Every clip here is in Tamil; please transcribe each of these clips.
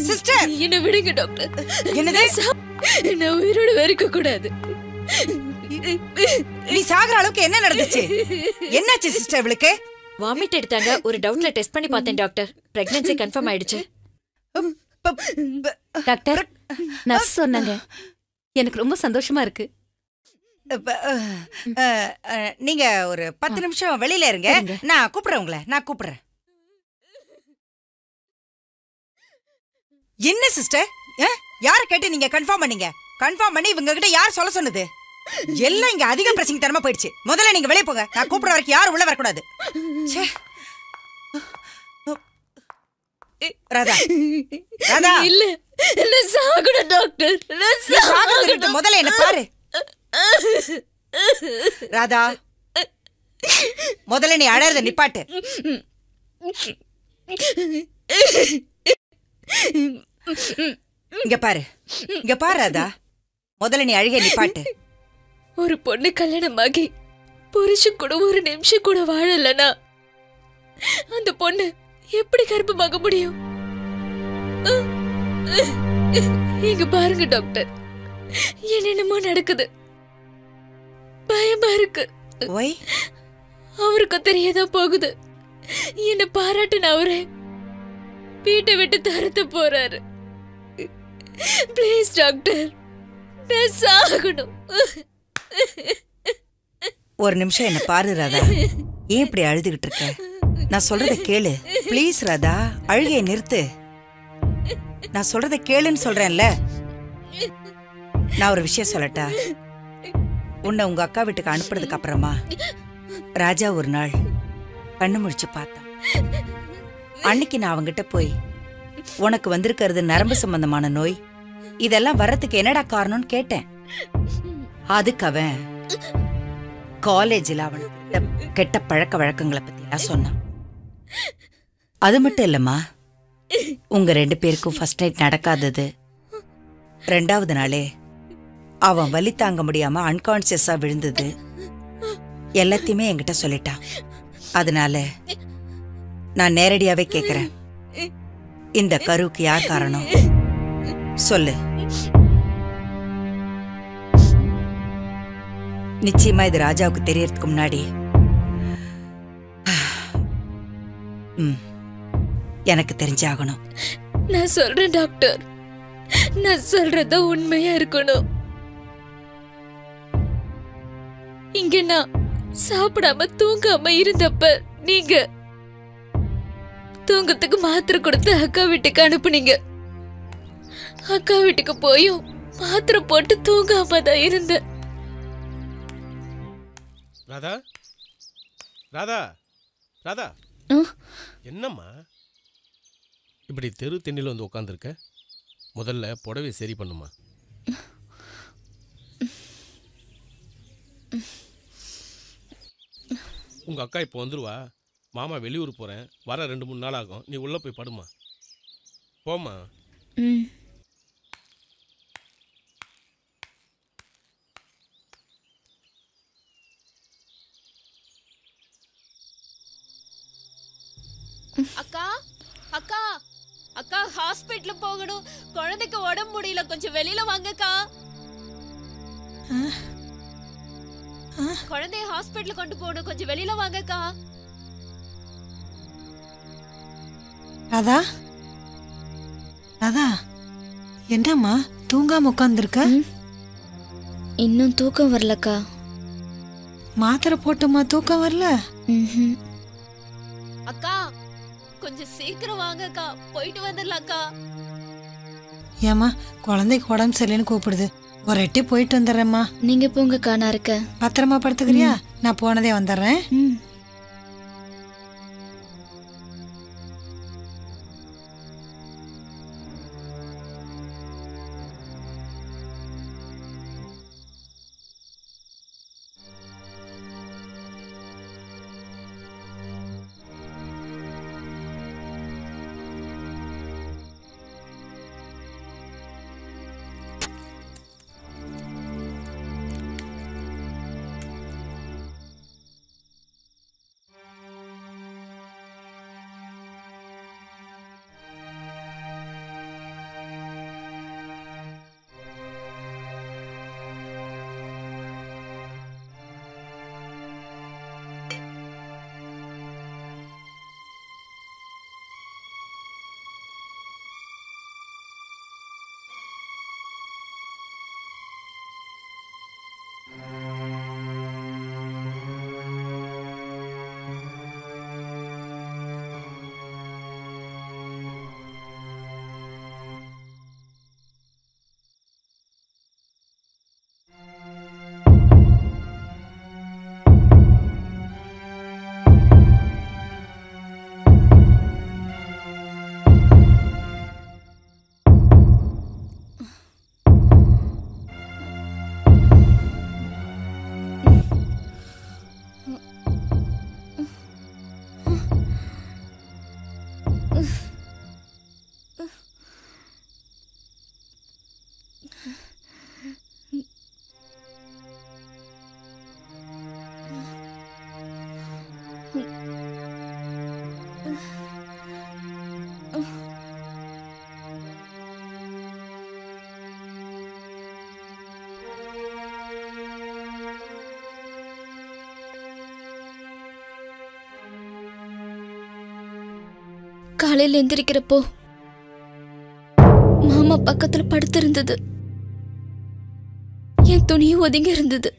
சிஸ்டர் என்ன விடுங்க டாக்டர். என்னது? நான் உயிரோட இருக்க கூடாது. நீ சாகுற அளவுக்கு என்ன நடந்துச்சு? என்னாச்சு சிஸ்டர் இவளுக்கு? வாமிட் எடுத்தாங்க. ஒரு டவுட்ல டெஸ்ட் பண்ணி பார்த்தேன் டாக்டர். பிரெக்னன்சி கன்ஃபார்ம் ஆயிடுச்சு. டாக்டர் நர்ஸ் சொன்னாங்க. எனக்கு ரொம்ப சந்தோஷமா இருக்கு. நீங்க ஒரு 10 நிமிஷம் வெளியில இருங்க. நான் கூப்பிடுறேன் உங்களை. நான் கூப்பிடுறேன். என்ன சிஸ்டர்? யாரை கேட்டு நீங்க கன்ஃபார்ம் பண்ணீங்க? கன்ஃபார்ம் பண்ணி இவங்க கிட்ட யார் சொல்ல சொன்னது? எல்லாம் இங்க அதிக பிரசிங் தரமா போயிடுச்சு. முதல்ல நீங்க வெளியே போங்க. நான் கூப்பிடுற வரைக்கும் யாரும் உள்ள வரக்கூடாது. ராதா, ராதா, இல்ல நான் சாகணும் டாக்டர். நான் சாகணும். முதல்ல என்ன பாரு. ராதா, முதல்ல நீ அழறத நிப்பாட்டு. இங்க பாரு, இங்க பாரு ராதா, முதல்ல நீ அழுக நிப்பாட்டு. ஒரு பொண்ணு கல்யாணமாகி புருஷன் கூட ஒரு நிமிஷம் கூட வாழலனா அந்த பொண்ணு எப்படி கர்ப்பமாக முடியும்? இங்க பாருங்க டாக்டர், என்னென்னமோ நடக்குது. பயமா இருக்கு. அவருக்கு தெரியதான் போகுது. என்ன பாராட்டுன அவரே வீட்டை விட்டு தரத்து போறாரு. ப்ளீஸ் டாக்டர், நான் சாகணும். ஒரு நிமிஷம் என்ன பாரு ராதா. ஏன் இப்படி அழுதுகிட்டு இருக்க? நான் சொல்றத கேளு ப்ளீஸ் ராதா. அழுகைய நிறுத்து. நான் சொல்றத கேளுன்னு சொல்றேன்ல. நான் ஒரு விஷயம் சொல்லட்டா? உன்னை உங்க அக்கா வீட்டுக்கு அனுப்புறதுக்கு அப்புறமா ராஜா ஒரு நாள் கண்ணு முழிச்சு பார்த்தான். அன்னைக்கு நான் அவங்கிட்ட போய் உனக்கு வந்திருக்கிறது நரம்பு சம்பந்தமான நோய், இதெல்லாம் வர்றதுக்கு என்னடா காரணம்னு கேட்டேன். அதுக்கு அவன் காலேஜில் அவனுக்கு கெட்ட பழக்க வழக்கங்களை பத்தி எல்லாம் சொன்னான். அது மட்டும் இல்லம்மா, உங்க 2 பேருக்கும் ஃபர்ஸ்ட் நைட் நடக்காதது, 2வது நாளே அவன் வலி தாங்க முடியாம அன்கான்சியஸா விழுந்தது, எல்லாத்தையுமே என்கிட்ட சொல்லிட்டான். அதனால நான் நேரடியாவே கேக்குறேன், இந்த கருவுக்கு யார் காரணம் சொல்லு. நிச்சயமா இது ராஜாவுக்கு தெரியறதுக்கு முன்னாடி எனக்கு தெரிஞ்சாகணும். நான் சொல்றேன் டாக்டர், நான் சொல்றத உண்மையா இருக்கணும். இங்க நான் சாப்பிடாம தூங்காம இருந்தப்ப நீங்க தூங்கத்துக்கு மாத்திரை கொடுத்து அக்கா வீட்டுக்கு அனுப்புனீங்க. அக்கா வீட்டுக்கு போயும் மாத்திரை போட்டு தூங்காம தான் இருந்தேன். ராதா, ராதா, ராதா, என்னம்மா இப்படி தெரு தென்னில வந்து உட்காந்துருக்க? முதல்ல புடவை சரி பண்ணுமா. உங்க அக்கா இப்போ வந்துருவா. மாமா வெளியூர் போறேன், வர 2-3 நாள் ஆகும். நீ உள்ள போய் படுமா. போமா. அக்கா, அக்கா, அக்கா, ஹாஸ்பிடல் போகணும். குழந்தைக்கு உடம்பு முடியல, கொஞ்சம் வெளியில வாங்கக்கா. குழந்தைய ஹாஸ்பிடல் கொண்டு போகணும், கொஞ்சம் வெளியில வாங்கக்கா. ராதா, ராதா, என்னம்மா தூங்காம உட்காந்துருக்க? இன்னும் தூக்கம் வரலக்கா. மாத்திரை போட்டுமா தூக்கம் வரல? அக்கா, கொஞ்சம் சீக்கிரம் வாங்கக்கா, போயிட்டு வந்துடலாக்கா. ஏமா குழந்தைக்கு உடம்பு சரியில்லைன்னு கூப்பிடுது, ஒரு எட்டி போயிட்டு வந்துடுறேம்மா. நீங்க போங்கக்கா, நான் இருக்கேன். பத்திரமா படுத்துக்கிறியா? நான் போனதே வந்துடுறேன். காலையில எந்திரிக்கிறப்போ மாமா பக்கத்துல படுத்திருந்தது. என் துணியும் ஒதுங்கி இருந்தது.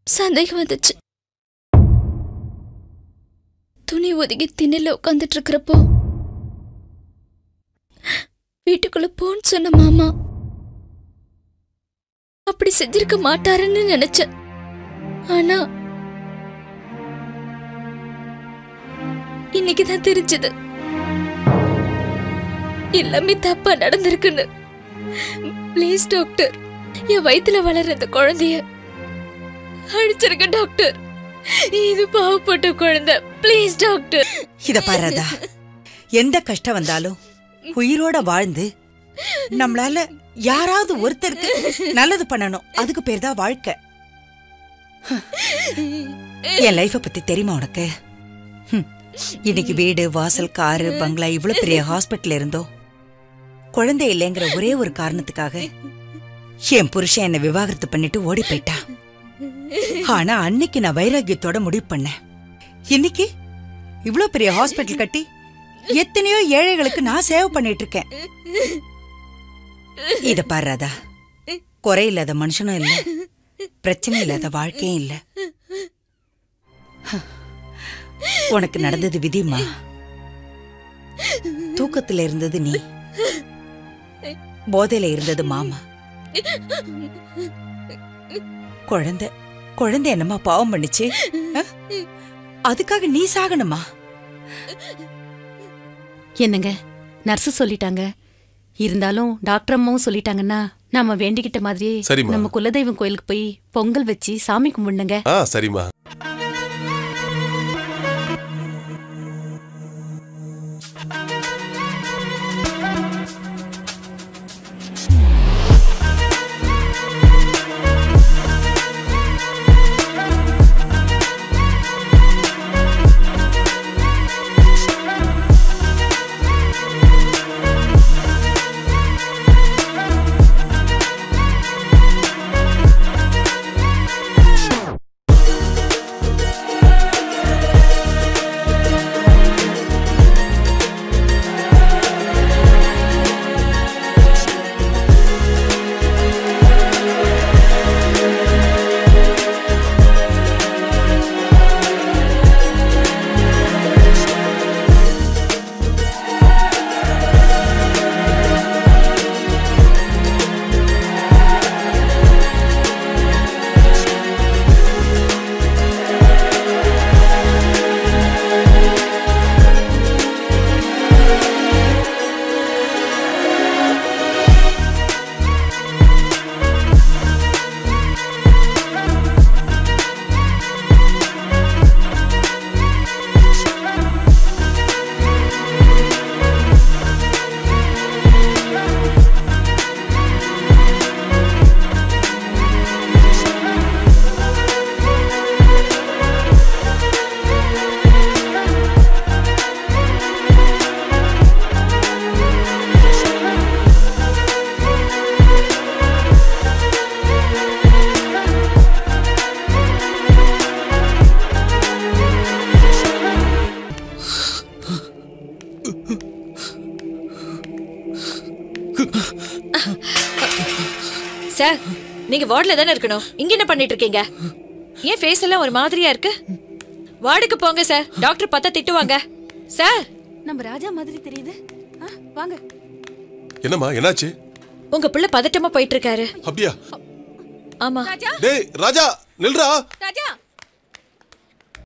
சந்தேகம் வந்துச்சு. துணி ஒதுங்கி திண்ணையில உட்காந்துட்டு இருக்கிறப்போ வீட்டுக்குள்ள போன்னு சொன்ன மாமா அப்படி செஞ்சிருக்க மாட்டாருன்னு நினைச்சேன். ஆனா இன்னைக்குதான் தெரிஞ்சது எல்லாமே தப்பா நடந்திருக்குன்னு. ப்ளீஸ் டாக்டர், என் வயித்துல வளர்ற அந்த குழந்தைய அழிச்சிருக்க டாக்டர். இது பாவப்பட்ட குழந்தை. Please doctor. இத பாருடா, எந்த கஷ்டம் வந்தாலும் உயிரோட வாழ்ந்து நம்மளால யாராவது ஒருத்தருக்கு நல்லது பண்ணணும். அதுக்கு பேர் தான் வாழ்க்கை. என் லைஃப பத்தி தெரியுமா உனக்கு? இன்னைக்கு வீடு வாசல் காரு பங்களா இவ்வளவு பெரிய ஹாஸ்பிட்டல் இருந்தோ குழந்தை இல்லைங்கிற ஒரே ஒரு காரணத்துக்காக என் புருஷன் என்னை விவாகரத்து பண்ணிட்டு ஓடி போயிட்டா. ஆனா அன்னைக்கு நான் வைராகியத்தோட முடிவு பண்ணேன். இன்னைக்கு இவ்வளவு பெரிய ஹாஸ்பிட்டல் கட்டி எத்தனையோ ஏழைகளுக்கு நான் சேவை பண்ணிட்டு இருக்கேன். இத பாருடா, குறையில்லாத மனுஷனும் இல்ல, பிரச்சனை இல்லாத வாழ்க்கையும் இல்ல. உனக்கு நடந்தது விதிமா. தூக்கத்துல இருந்தது நீ, போதையில இருந்தது மாமா. குழந்தை என்னமா பாவம் பண்ணிச்சு? அதுக்காக நீ சாகணுமா? என்னங்க நர்ஸ் சொல்லிட்டாங்க. இருந்தாலும் டாக்டர் அம்மாவும் சொல்லிட்டாங்கன்னா நாம வேண்டிக்கிட்ட மாதிரியே நம்ம குலதெய்வம் கோயிலுக்கு போய் பொங்கல் வச்சு சாமி கும்பிடுங்க. சரிம்மா. சார், நீங்க வார்டுல தானே இருக்கணும். இங்க என்ன பண்ணிட்டு இருக்கீங்க? ஏன் ஃபேஸ் எல்லாம் ஒரு மாதிரியா இருக்கு? வார்டுக்கு போங்க சார். டாக்டர் பார்த்தா திட்டுவாங்க. சார், நம்ம ராஜா மாதிரி தெரியுது. வாங்க. என்னம்மா என்னாச்சு? உங்க பிள்ளை பதட்டமா போயிட்டு இருக்காரு. அப்படியா? ஆமா. டேய் ராஜா நில்றா. ராஜா